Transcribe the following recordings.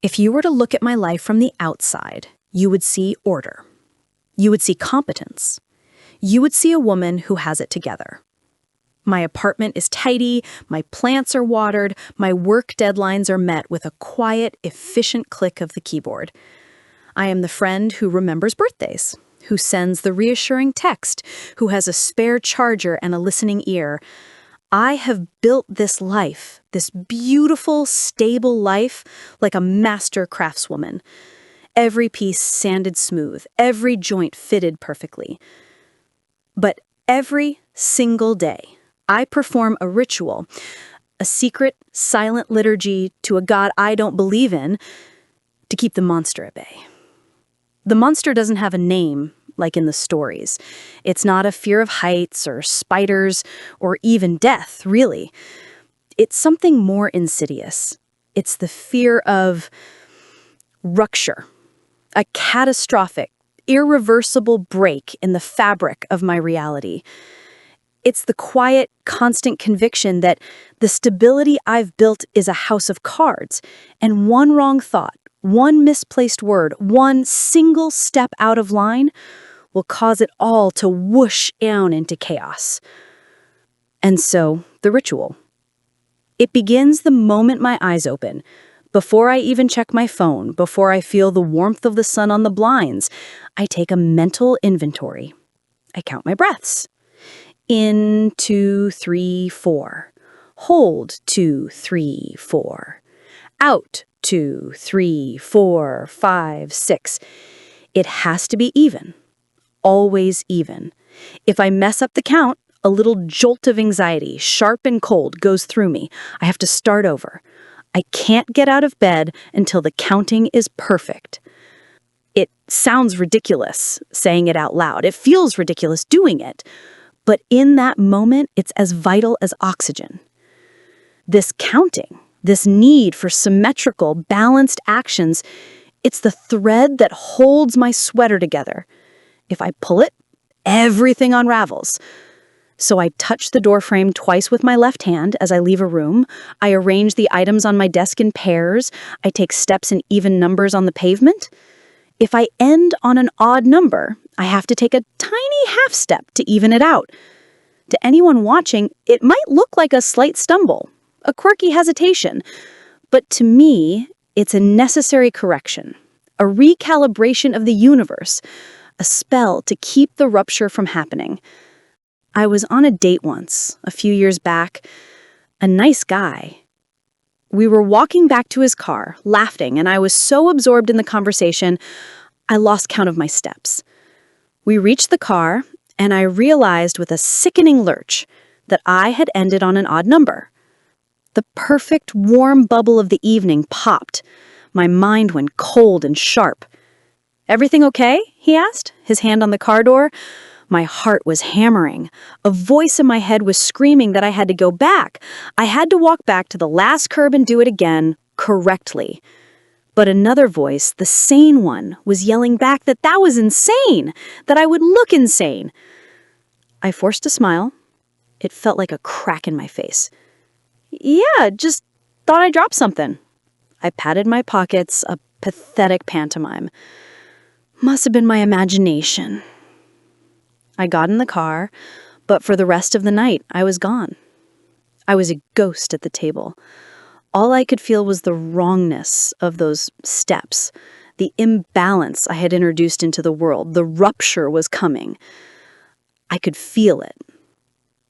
If you were to look at my life from the outside, you would see order. You would see competence. You would see a woman who has it together. My apartment is tidy, my plants are watered, my work deadlines are met with a quiet, efficient click of the keyboard. I am the friend who remembers birthdays, who sends the reassuring text, who has a spare charger and a listening ear. I have built this life, this beautiful, stable life, like a master craftswoman. Every piece sanded smooth, every joint fitted perfectly. But every single day, I perform a ritual, a secret, silent liturgy to a god I don't believe in, to keep the monster at bay. The monster doesn't have a name, like in the stories. It's not a fear of heights or spiders or even death, really. It's something more insidious. It's the fear of rupture, a catastrophic, irreversible break in the fabric of my reality. It's the quiet, constant conviction that the stability I've built is a house of cards, and one wrong thought, one misplaced word, one single step out of line will cause it all to whoosh down into chaos. And so, the ritual. It begins the moment my eyes open, before I even check my phone, before I feel the warmth of the sun on the blinds. I take a mental inventory. I count my breaths. In, 2, 3, 4. Hold, 2, 3, 4. Out, 2, 3, 4, 5, 6. It has to be even. Always even. If I mess up the count, a little jolt of anxiety, sharp and cold, goes through me. I have to start over. I can't get out of bed until the counting is perfect. It sounds ridiculous saying it out loud. It feels ridiculous doing it. But in that moment, it's as vital as oxygen. This counting, this need for symmetrical, balanced actions, it's the thread that holds my sweater together. If I pull it, everything unravels. So I touch the doorframe twice with my left hand as I leave a room. I arrange the items on my desk in pairs. I take steps in even numbers on the pavement. If I end on an odd number, I have to take a tiny half step to even it out. To anyone watching, it might look like a slight stumble, a quirky hesitation. But to me, it's a necessary correction, a recalibration of the universe, a spell to keep the rupture from happening. I was on a date once, a few years back. A nice guy. We were walking back to his car, laughing, and I was so absorbed in the conversation, I lost count of my steps. We reached the car, and I realized with a sickening lurch that I had ended on an odd number. The perfect warm bubble of the evening popped. My mind went cold and sharp. "Everything okay?" he asked, his hand on the car door. My heart was hammering. A voice in my head was screaming that I had to go back. I had to walk back to the last curb and do it again, correctly. But another voice, the sane one, was yelling back that that was insane, that I would look insane. I forced a smile. It felt like a crack in my face. "Yeah, just thought I dropped something." I patted my pockets, a pathetic pantomime. Must have been my imagination. I got in the car, but for the rest of the night, I was gone. I was a ghost at the table. All I could feel was the wrongness of those steps, the imbalance I had introduced into the world. The rupture was coming. I could feel it,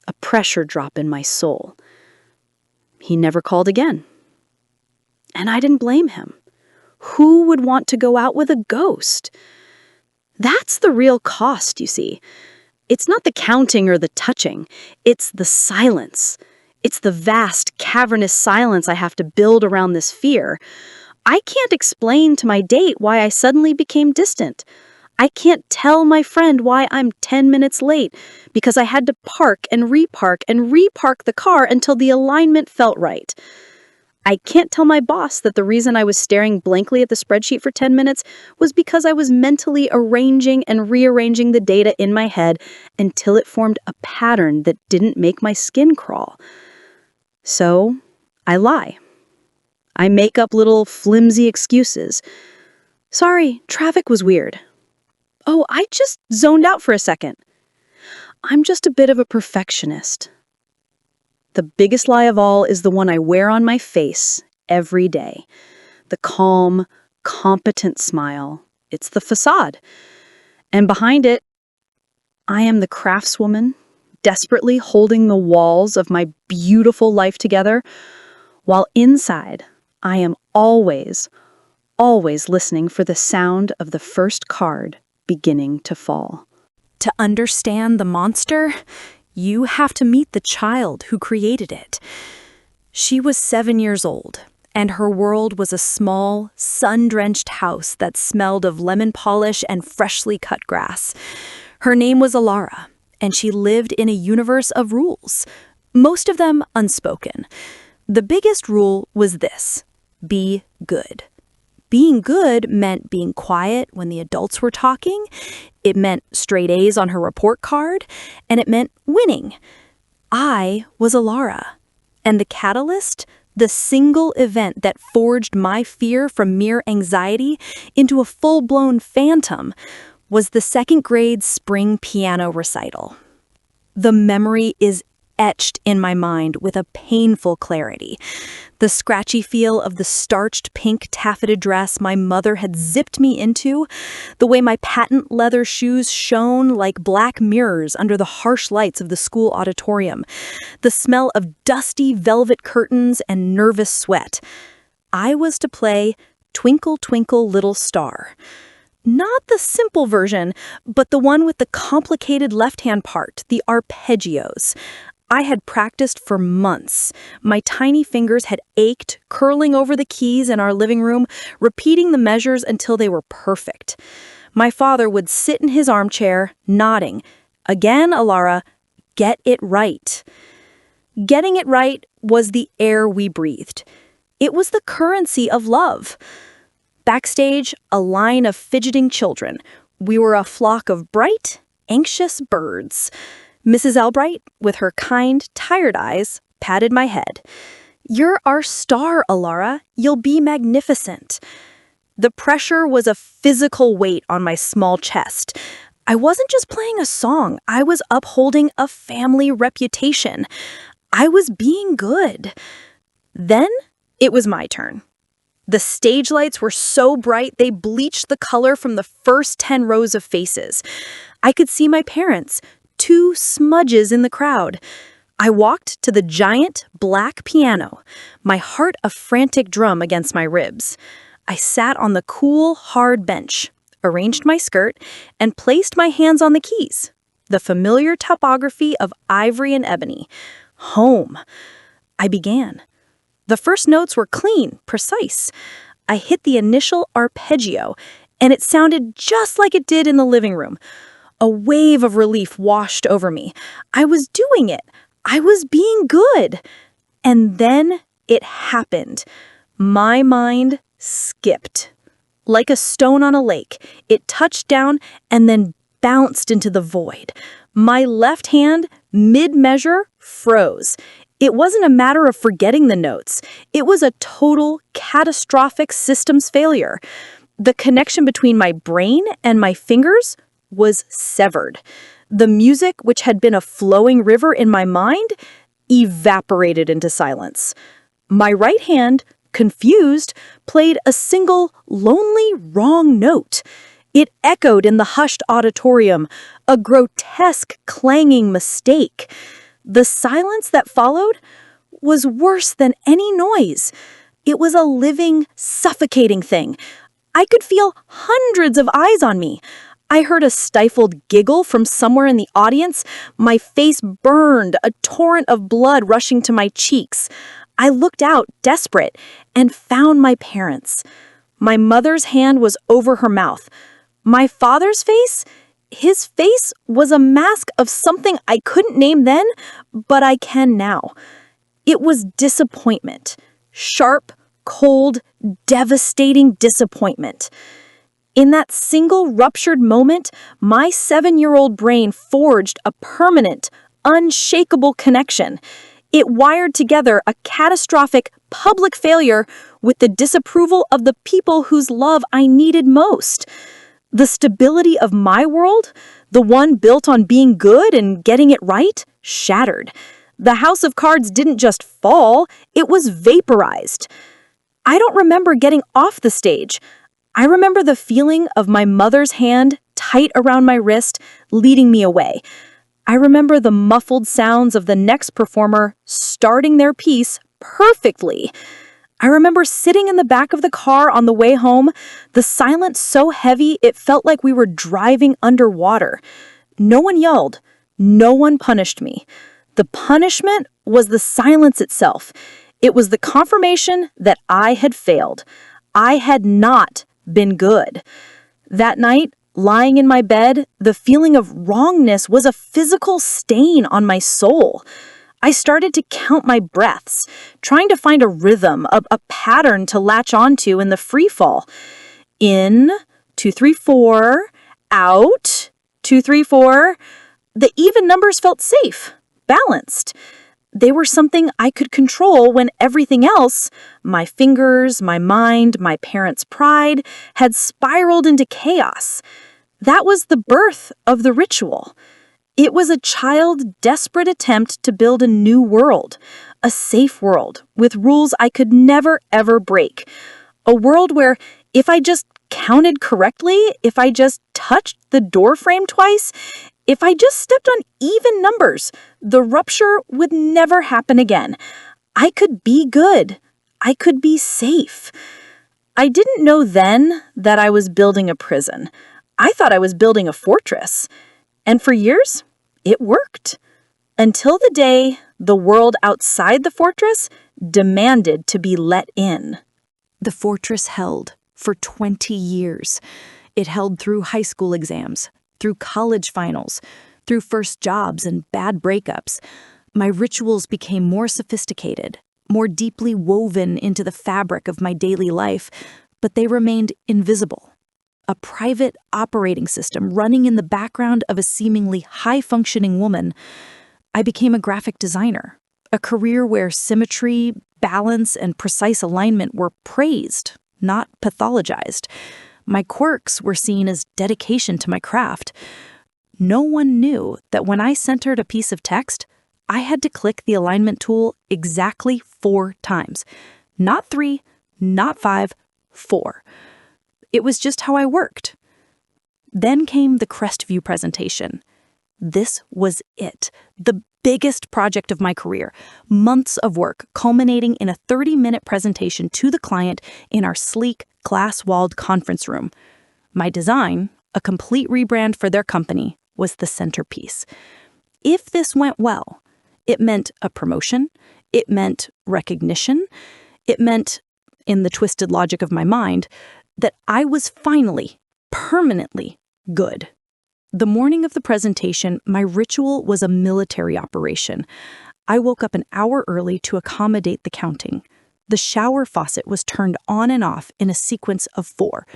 a pressure drop in my soul. He never called again. And I didn't blame him. Who would want to go out with a ghost? That's the real cost, you see. It's not the counting or the touching. It's the silence. It's the vast, cavernous silence I have to build around this fear. I can't explain to my date why I suddenly became distant. I can't tell my friend why I'm 10 minutes late because I had to park and repark the car until the alignment felt right. I can't tell my boss that the reason I was staring blankly at the spreadsheet for 10 minutes was because I was mentally arranging and rearranging the data in my head until it formed a pattern that didn't make my skin crawl. So, I lie. I make up little flimsy excuses. Sorry, traffic was weird. Oh, I just zoned out for a second. I'm just a bit of a perfectionist. The biggest lie of all is the one I wear on my face every day. The calm, competent smile. It's the facade. And behind it, I am the craftswoman, desperately holding the walls of my beautiful life together, while inside, I am always listening for the sound of the first card beginning to fall. To understand the monster, you have to meet the child who created it. She was 7 years old, and her world was a small, sun-drenched house that smelled of lemon polish and freshly cut grass. Her name was Alara, and she lived in a universe of rules, most of them unspoken. The biggest rule was this: be good. Being good meant being quiet when the adults were talking, it meant straight A's on her report card, and it meant winning. I was Alara, and the catalyst, the single event that forged my fear from mere anxiety into a full-blown phantom, was the second grade spring piano recital. The memory is etched in my mind with a painful clarity. The scratchy feel of the starched pink taffeta dress my mother had zipped me into, the way my patent leather shoes shone like black mirrors under the harsh lights of the school auditorium, the smell of dusty velvet curtains and nervous sweat. I was to play Twinkle, Twinkle, Little Star. Not the simple version, but the one with the complicated left-hand part, the arpeggios. I had practiced for months. My tiny fingers had ached, curling over the keys in our living room, repeating the measures until they were perfect. My father would sit in his armchair, nodding. Again, Alara, get it right. Getting it right was the air we breathed. It was the currency of love. Backstage, a line of fidgeting children. We were a flock of bright, anxious birds. Mrs. Albright, with her kind, tired eyes, patted my head. You're our star, Alara. You'll be magnificent. The pressure was a physical weight on my small chest. I wasn't just playing a song. I was upholding a family reputation. I was being good. Then it was my turn. The stage lights were so bright they bleached the color from the first 10 rows of faces. I could see my parents, 2 smudges in the crowd. I walked to the giant black piano, my heart a frantic drum against my ribs. I sat on the cool, hard bench, arranged my skirt, and placed my hands on the keys. The familiar topography of ivory and ebony. Home. I began. The first notes were clean, precise. I hit the initial arpeggio, and it sounded just like it did in the living room. A wave of relief washed over me. I was doing it. I was being good. And then it happened. My mind skipped. Like a stone on a lake, it touched down and then bounced into the void. My left hand, mid-measure, froze. It wasn't a matter of forgetting the notes. It was a total, catastrophic systems failure. The connection between my brain and my fingers was severed. The music, which had been a flowing river in my mind, evaporated into silence. My right hand, confused, played a single, lonely, wrong note. It echoed in the hushed auditorium, a grotesque, clanging mistake. The silence that followed was worse than any noise. It was a living, suffocating thing. I could feel hundreds of eyes on me. I heard a stifled giggle from somewhere in the audience. My face burned, a torrent of blood rushing to my cheeks. I looked out, desperate, and found my parents. My mother's hand was over her mouth. My father's face? His face was a mask of something I couldn't name then, but I can now. It was disappointment. Sharp, cold, devastating disappointment. In that single ruptured moment, my 7-year-old brain forged a permanent, unshakable connection. It wired together a catastrophic public failure with the disapproval of the people whose love I needed most. The stability of my world, the one built on being good and getting it right, shattered. The house of cards didn't just fall, it was vaporized. I don't remember getting off the stage. I remember the feeling of my mother's hand tight around my wrist, leading me away. I remember the muffled sounds of the next performer starting their piece perfectly. I remember sitting in the back of the car on the way home, the silence so heavy it felt like we were driving underwater. No one yelled. No one punished me. The punishment was the silence itself. It was the confirmation that I had failed. I had not been good. That night, lying in my bed, the feeling of wrongness was a physical stain on my soul. I started to count my breaths, trying to find a rhythm, a pattern to latch onto in the free fall. In, 2, 3, 4, out, 2, 3, 4. The even numbers felt safe, balanced. They were something I could control when everything else, my fingers, my mind, my parents' pride, had spiraled into chaos. That was the birth of the ritual. It was a child's desperate attempt to build a new world, a safe world with rules I could never, ever break. A world where if I just counted correctly, if I just touched the door frame twice, if I just stepped on even numbers, the rupture would never happen again. I could be good. I could be safe. I didn't know then that I was building a prison. I thought I was building a fortress. And for years, it worked. Until the day the world outside the fortress demanded to be let in. The fortress held for 20 years. It held through high school exams, through college finals, through first jobs and bad breakups. My rituals became more sophisticated, more deeply woven into the fabric of my daily life, but they remained invisible. A private operating system running in the background of a seemingly high-functioning woman. I became a graphic designer, a career where symmetry, balance, and precise alignment were praised, not pathologized. My quirks were seen as dedication to my craft. No one knew that when I centered a piece of text, I had to click the alignment tool exactly 4 times. Not 3, not 5, 4. It was just how I worked. Then came the Crestview presentation. This was it, the biggest project of my career. Months of work culminating in a 30-minute presentation to the client in our sleek, glass-walled conference room. My design, a complete rebrand for their company, was the centerpiece. If this went well, it meant a promotion, it meant recognition, it meant, in the twisted logic of my mind, that I was finally, permanently good. The morning of the presentation, my ritual was a military operation. I woke up an hour early to accommodate the counting. The shower faucet was turned on and off in a sequence of 4.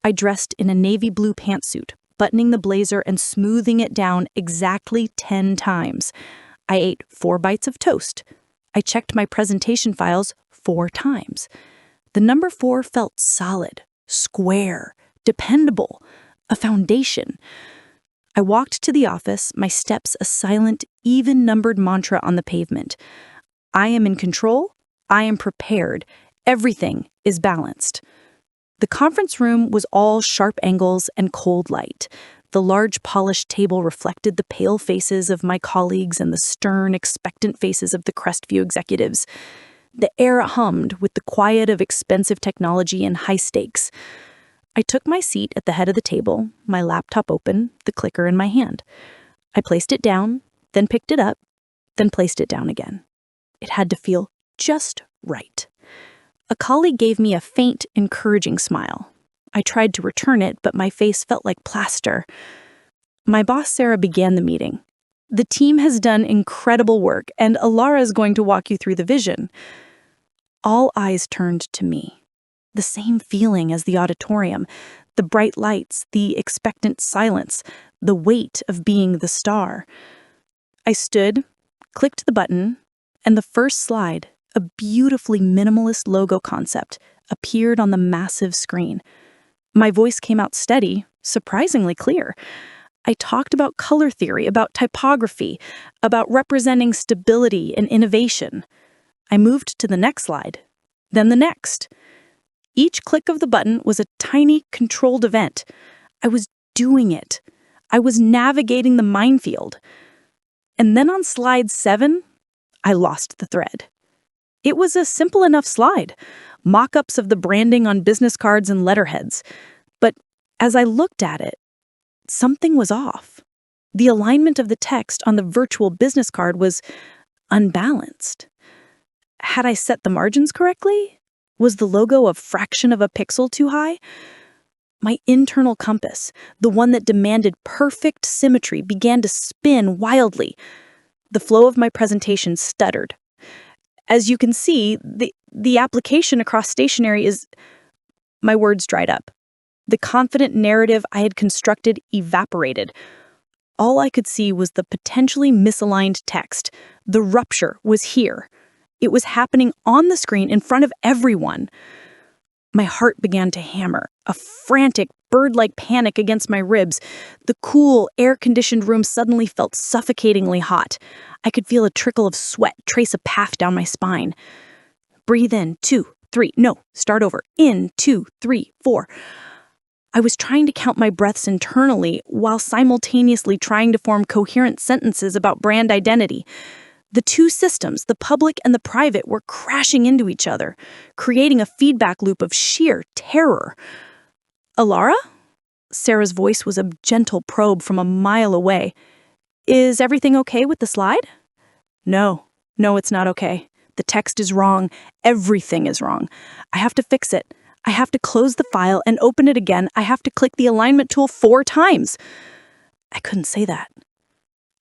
I dressed in a navy blue pantsuit, buttoning the blazer and smoothing it down exactly 10 times. I ate 4 bites of toast. I checked my presentation files 4 times. The number 4 felt solid, square, dependable, a foundation. I walked to the office, my steps a silent, even-numbered mantra on the pavement. I am in control. I am prepared. Everything is balanced. The conference room was all sharp angles and cold light. The large polished table reflected the pale faces of my colleagues and the stern, expectant faces of the Crestview executives. The air hummed with the quiet of expensive technology and high stakes. I took my seat at the head of the table, my laptop open, the clicker in my hand. I placed it down, then picked it up, then placed it down again. It had to feel just right. A colleague gave me a faint, encouraging smile. I tried to return it, but my face felt like plaster. My boss, Sarah, began the meeting. The team has done incredible work, and Alara is going to walk you through the vision. All eyes turned to me. The same feeling as the auditorium, the bright lights, the expectant silence, the weight of being the star. I stood, clicked the button, and the first slide, A beautifully minimalist logo concept appeared on the massive screen. My voice came out steady, surprisingly clear. I talked about color theory, about typography, about representing stability and innovation. I moved to the next slide, then the next. Each click of the button was a tiny, controlled event. I was doing it. I was navigating the minefield. And then on slide 7, I lost the thread. It was a simple enough slide, mock-ups of the branding on business cards and letterheads. But as I looked at it, something was off. The alignment of the text on the virtual business card was unbalanced. Had I set the margins correctly? Was the logo a fraction of a pixel too high? My internal compass, the one that demanded perfect symmetry, began to spin wildly. The flow of my presentation stuttered. As you can see, the application across stationery is... My words dried up. The confident narrative I had constructed evaporated. All I could see was the potentially misaligned text. The rupture was here. It was happening on the screen in front of everyone. My heart began to hammer, a frantic, bird-like panic against my ribs. The cool, air-conditioned room suddenly felt suffocatingly hot. I could feel a trickle of sweat trace a path down my spine. Breathe in, 2, 3, no, start over. In, 2, 3, 4. I was trying to count my breaths internally while simultaneously trying to form coherent sentences about brand identity. The two systems, the public and the private, were crashing into each other, creating a feedback loop of sheer terror. Alara? Sarah's voice was a gentle probe from a mile away. Is everything okay with the slide? No, it's not okay. The text is wrong. Everything is wrong. I have to fix it. I have to close the file and open it again. I have to click the alignment tool 4 times. I couldn't say that.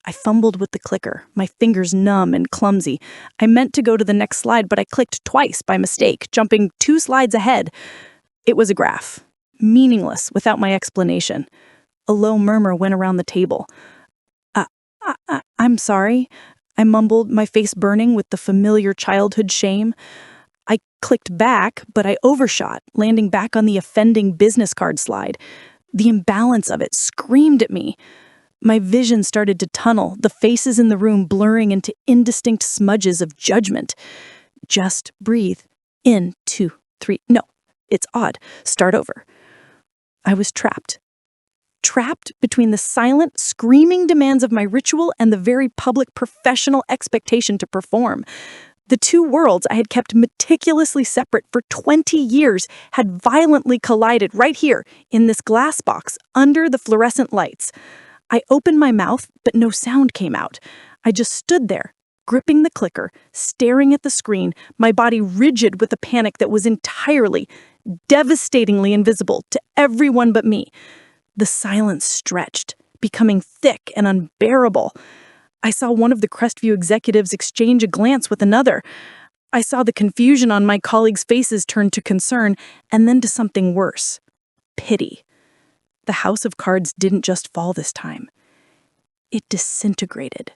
I fumbled with the clicker, my fingers numb and clumsy. I meant to go to the next slide, but I clicked twice by mistake, jumping 2 slides ahead. It was a graph, meaningless without my explanation. A low murmur went around the table. I'm sorry, I mumbled, my face burning with the familiar childhood shame. I clicked back, but I overshot, landing back on the offending business card slide. The imbalance of it screamed at me. My vision started to tunnel, the faces in the room blurring into indistinct smudges of judgment. Just breathe. In, 2, 3. No, it's odd. Start over. I was trapped. Trapped between the silent, screaming demands of my ritual and the very public professional expectation to perform. The two worlds I had kept meticulously separate for 20 years had violently collided right here, in this glass box, under the fluorescent lights. I opened my mouth, but no sound came out. I just stood there, gripping the clicker, staring at the screen, my body rigid with a panic that was entirely, devastatingly invisible to everyone but me. The silence stretched, becoming thick and unbearable. I saw one of the Crestview executives exchange a glance with another. I saw the confusion on my colleagues' faces turn to concern, and then to something worse. Pity. The house of cards didn't just fall this time. It disintegrated.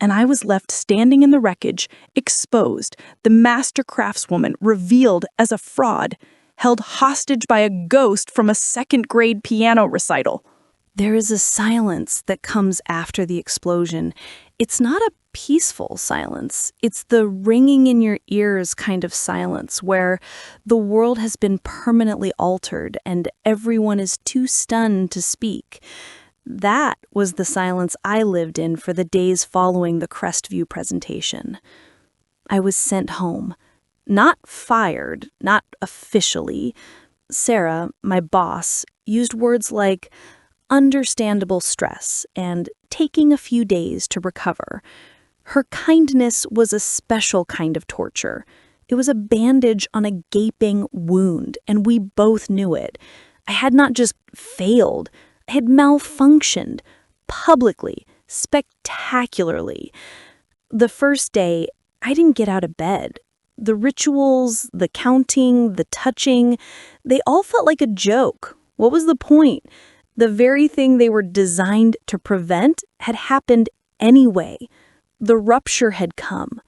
And I was left standing in the wreckage, exposed, the master craftswoman revealed as a fraud, held hostage by a ghost from a second-grade piano recital. There is a silence that comes after the explosion. It's not a peaceful silence. It's the ringing in your ears kind of silence where the world has been permanently altered and everyone is too stunned to speak. That was the silence I lived in for the days following the Crestview presentation. I was sent home. Not fired, not officially. Sarah, my boss, used words like understandable stress and taking a few days to recover. Her kindness was a special kind of torture. It was a bandage on a gaping wound, and we both knew it. I had not just failed, I had malfunctioned, publicly, spectacularly. The first day, I didn't get out of bed. The rituals, the counting, the touching, they all felt like a joke. What was the point? The very thing they were designed to prevent had happened anyway. The rupture had come.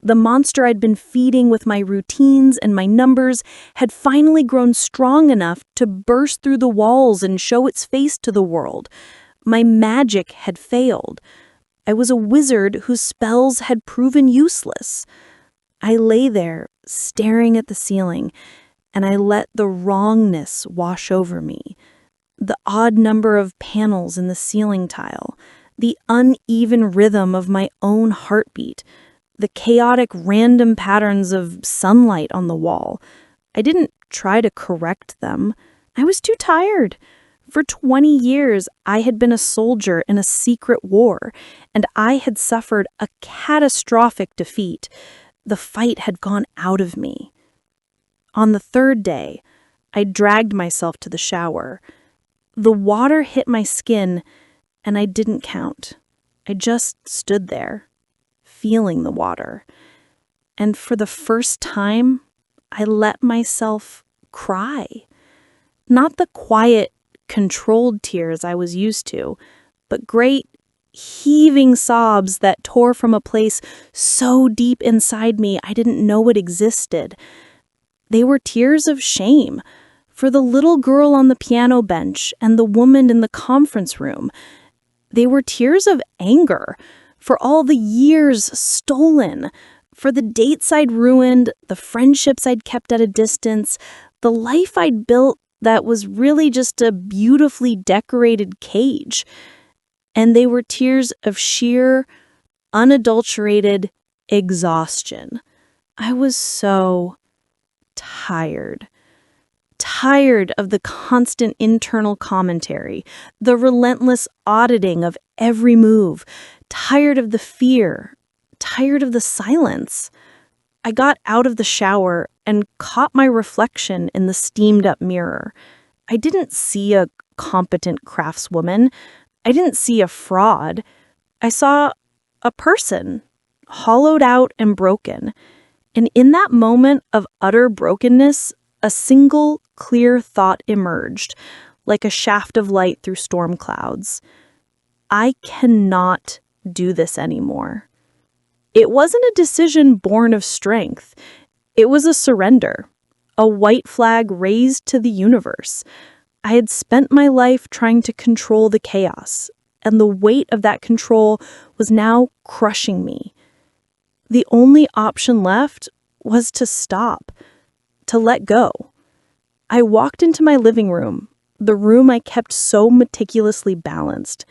The monster I'd been feeding with my routines and my numbers had finally grown strong enough to burst through the walls and show its face to the world. My magic had failed. I was a wizard whose spells had proven useless. I lay there, staring at the ceiling, and I let the wrongness wash over me. The odd number of panels in the ceiling tile, the uneven rhythm of my own heartbeat, the chaotic random patterns of sunlight on the wall. I didn't try to correct them. I was too tired. For 20 years, I had been a soldier in a secret war, and I had suffered a catastrophic defeat. The fight had gone out of me. On the third day, I dragged myself to the shower. The water hit my skin, and I didn't count. I just stood there, feeling the water. And for the first time, I let myself cry. Not the quiet, controlled tears I was used to, but great, heaving sobs that tore from a place so deep inside me I didn't know it existed. They were tears of shame for the little girl on the piano bench and the woman in the conference room. They were tears of anger for all the years stolen, for the dates I'd ruined, the friendships I'd kept at a distance, the life I'd built that was really just a beautifully decorated cage. And they were tears of sheer, unadulterated exhaustion. I was so tired. Tired of the constant internal commentary, the relentless auditing of every move, tired of the fear, tired of the silence. I got out of the shower and caught my reflection in the steamed-up mirror. I didn't see a competent craftswoman. I didn't see a fraud. I saw a person, hollowed out and broken. And in that moment of utter brokenness, a single, clear thought emerged, like a shaft of light through storm clouds. I cannot do this anymore. It wasn't a decision born of strength. It was a surrender, a white flag raised to the universe. I had spent my life trying to control the chaos, and the weight of that control was now crushing me. The only option left was to stop, to let go. I walked into my living room, the room I kept so meticulously balanced,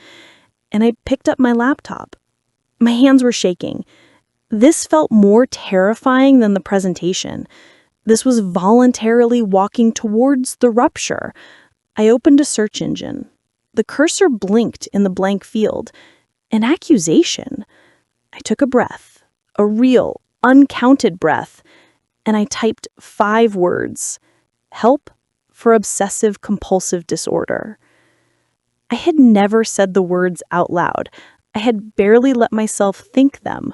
and I picked up my laptop. My hands were shaking. This felt more terrifying than the presentation. This was voluntarily walking towards the rupture. I opened a search engine. The cursor blinked in the blank field. An accusation. I took a breath, a real, uncounted breath, and I typed 5 words. Help for obsessive-compulsive disorder. I had never said the words out loud. I had barely let myself think them.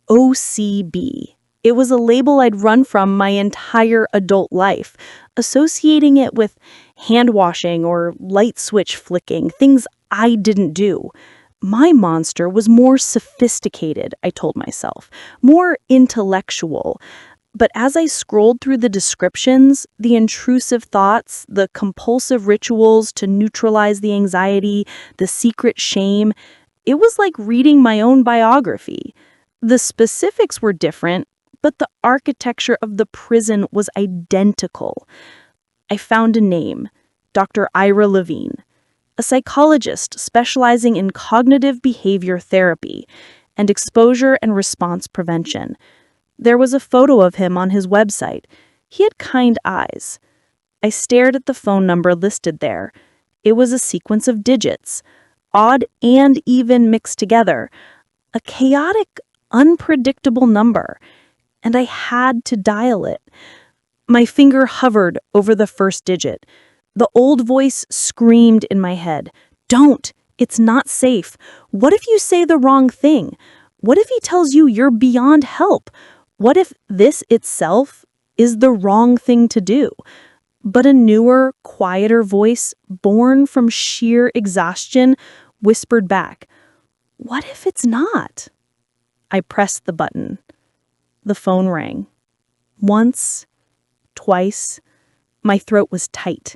OCB. It was a label I'd run from my entire adult life, associating it with hand washing or light switch flicking, things I didn't do. My monster was more sophisticated, I told myself, more intellectual. But as I scrolled through the descriptions, the intrusive thoughts, the compulsive rituals to neutralize the anxiety, the secret shame, it was like reading my own biography. The specifics were different, but the architecture of the prison was identical. I found a name, Dr. Ira Levine, a psychologist specializing in cognitive behavior therapy and exposure and response prevention. There was a photo of him on his website. He had kind eyes. I stared at the phone number listed there. It was a sequence of digits, odd and even mixed together, a chaotic, unpredictable number, and I had to dial it. My finger hovered over the first digit. The old voice screamed in my head, "Don't! It's not safe. What if you say the wrong thing? What if he tells you you're beyond help? What if this itself is the wrong thing to do?" But a newer, quieter voice, born from sheer exhaustion, whispered back, "What if it's not?" I pressed the button. The phone rang. Once, twice, my throat was tight.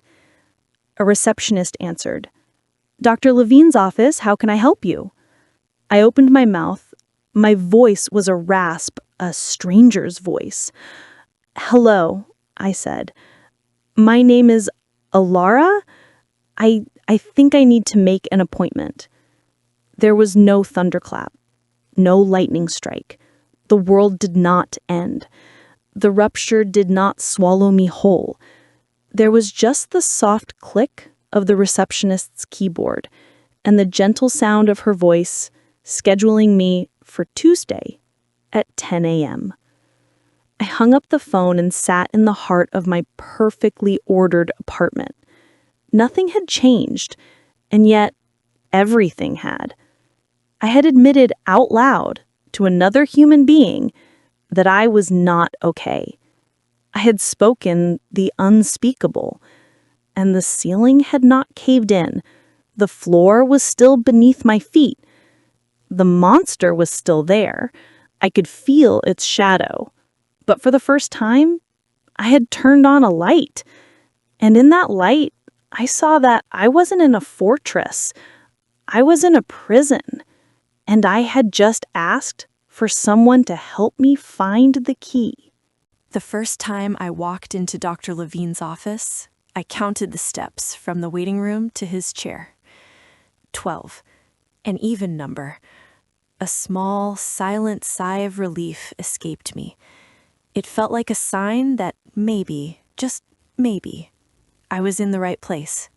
A receptionist answered. "Dr. Levine's office, how can I help you?" I opened my mouth. My voice was a rasp, a stranger's voice. "Hello," I said. "My name is Alara. I think I need to make an appointment." There was no thunderclap, no lightning strike. The world did not end. The rupture did not swallow me whole. There was just the soft click of the receptionist's keyboard and the gentle sound of her voice scheduling me for Tuesday at 10 a.m. I hung up the phone and sat in the heart of my perfectly ordered apartment. Nothing had changed, and yet everything had. I had admitted out loud to another human being that I was not okay. I had spoken the unspeakable, and the ceiling had not caved in. The floor was still beneath my feet. The monster was still there. I could feel its shadow. But for the first time, I had turned on a light. And in that light, I saw that I wasn't in a fortress. I was in a prison. And I had just asked for someone to help me find the key. The first time I walked into Dr. Levine's office, I counted the steps from the waiting room to his chair. 12, an even number. A small, silent sigh of relief escaped me. It felt like a sign that maybe, just maybe, I was in the right place.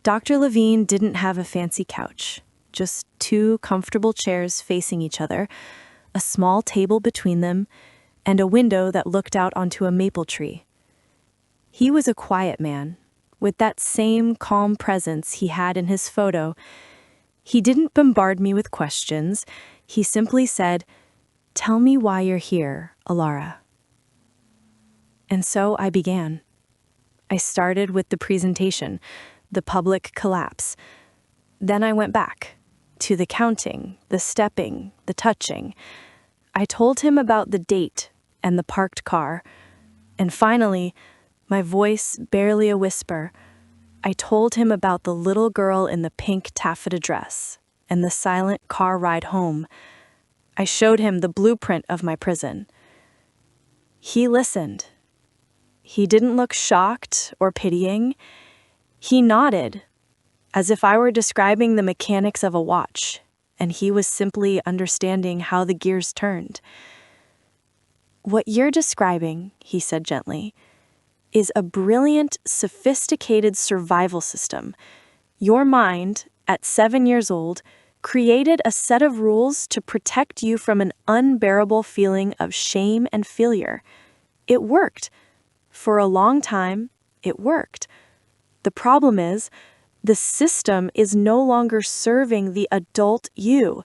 Dr. Levine didn't have a fancy couch, just two comfortable chairs facing each other, a small table between them, and a window that looked out onto a maple tree. He was a quiet man, with that same calm presence he had in his photo. He didn't bombard me with questions. He simply said, "Tell me why you're here, Alara." And so I began. I started with the presentation, the public collapse. Then I went back to the counting, the stepping, the touching. I told him about the date and the parked car. And finally, my voice barely a whisper, I told him about the little girl in the pink taffeta dress and the silent car ride home. I showed him the blueprint of my prison. He listened. He didn't look shocked or pitying. He nodded, as if I were describing the mechanics of a watch, and he was simply understanding how the gears turned. "What you're describing," he said gently, "is a brilliant, sophisticated survival system. Your mind, at 7 years old, created a set of rules to protect you from an unbearable feeling of shame and failure. It worked. For a long time, it worked. The problem is, the system is no longer serving the adult you.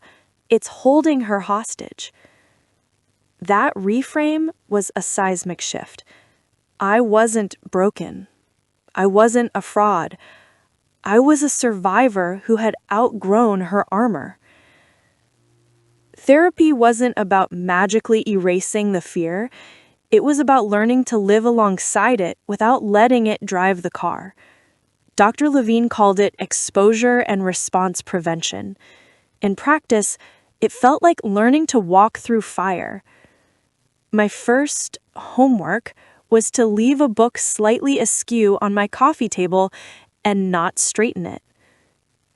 It's holding her hostage." That reframe was a seismic shift. I wasn't broken. I wasn't a fraud. I was a survivor who had outgrown her armor. Therapy wasn't about magically erasing the fear. It was about learning to live alongside it without letting it drive the car. Dr. Levine called it exposure and response prevention. In practice, it felt like learning to walk through fire. My first homework was to leave a book slightly askew on my coffee table and not straighten it.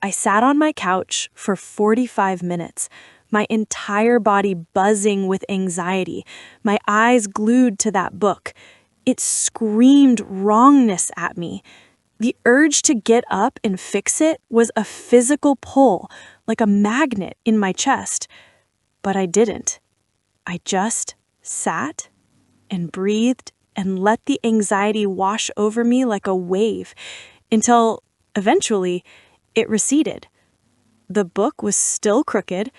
I sat on my couch for 45 minutes, my entire body buzzing with anxiety, my eyes glued to that book. It screamed wrongness at me. The urge to get up and fix it was a physical pull, like a magnet in my chest. But I didn't. I just sat and breathed and let the anxiety wash over me like a wave until, eventually, it receded. The book was still crooked,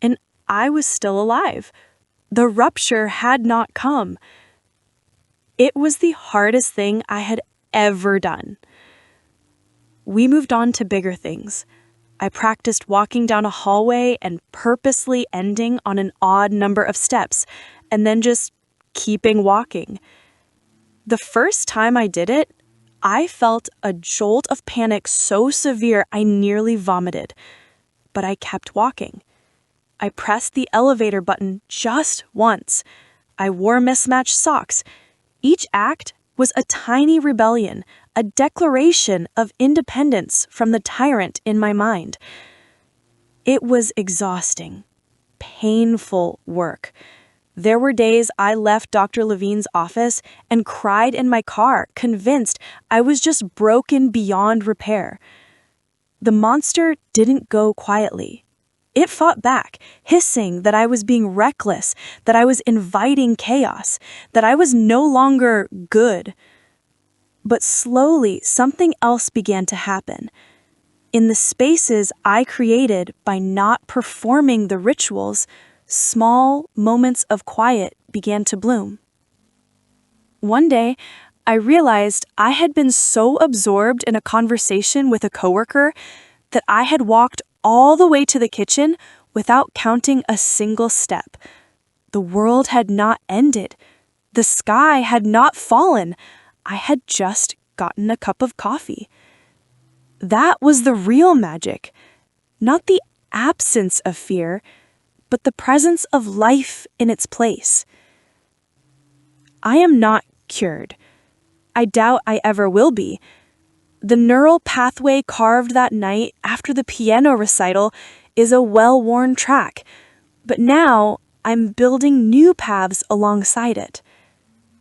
and I was still alive. The rupture had not come. It was the hardest thing I had ever done. We moved on to bigger things. I practiced walking down a hallway and purposely ending on an odd number of steps, and then just keeping walking. The first time I did it, I felt a jolt of panic so severe I nearly vomited. But I kept walking. I pressed the elevator button just once. I wore mismatched socks. Each act was a tiny rebellion, a declaration of independence from the tyrant in my mind. It was exhausting, painful work. There were days I left Dr. Levine's office and cried in my car, convinced I was just broken beyond repair. The monster didn't go quietly. It fought back, hissing that I was being reckless, that I was inviting chaos, that I was no longer good. But slowly, something else began to happen. In the spaces I created by not performing the rituals, small moments of quiet began to bloom. One day, I realized I had been so absorbed in a conversation with a coworker that I had walked all the way to the kitchen without counting a single step. The world had not ended. The sky had not fallen. I had just gotten a cup of coffee. That was the real magic, not the absence of fear, but the presence of life in its place. I am not cured. I doubt I ever will be. The neural pathway carved that night after the piano recital is a well-worn track, but now I'm building new paths alongside it.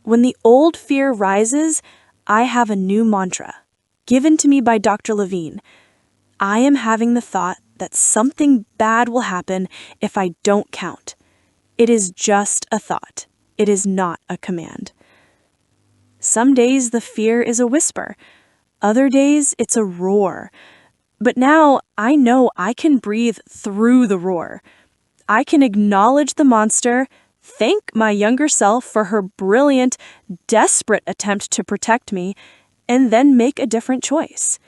When the old fear rises, I have a new mantra, given to me by Dr. Levine. I am having the thought that something bad will happen if I don't count. It is just a thought. It is not a command. Some days the fear is a whisper. Other days it's a roar. But now I know I can breathe through the roar. I can acknowledge the monster, thank my younger self for her brilliant, desperate attempt to protect me, and then make a different choice.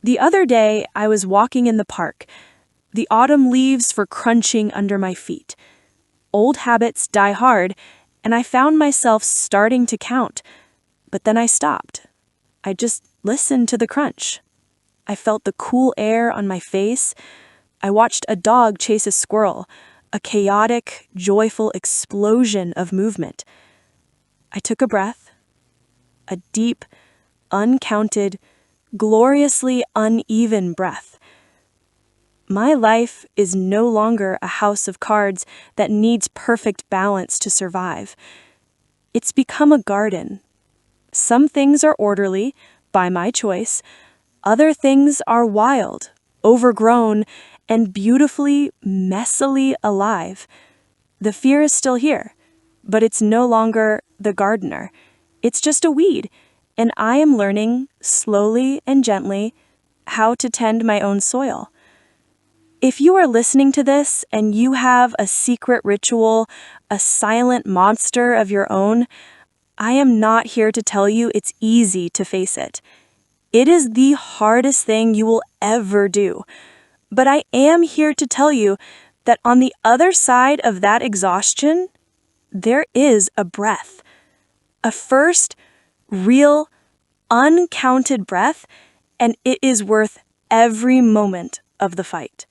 The other day, I was walking in the park. The autumn leaves were crunching under my feet. Old habits die hard, and I found myself starting to count. But then I stopped. I just listened to the crunch. I felt the cool air on my face. I watched a dog chase a squirrel, a chaotic, joyful explosion of movement. I took a breath, a deep, uncounted, gloriously uneven breath. My life is no longer a house of cards that needs perfect balance to survive. It's become a garden. Some things are orderly, by my choice. Other things are wild, overgrown, and beautifully, messily alive. The fear is still here, but it's no longer the gardener. It's just a weed, and I am learning, slowly and gently, how to tend my own soil. If you are listening to this and you have a secret ritual, a silent monster of your own, I am not here to tell you it's easy to face it. It is the hardest thing you will ever do. But I am here to tell you that on the other side of that exhaustion, there is a breath. A first, real, uncounted breath, and it is worth every moment of the fight.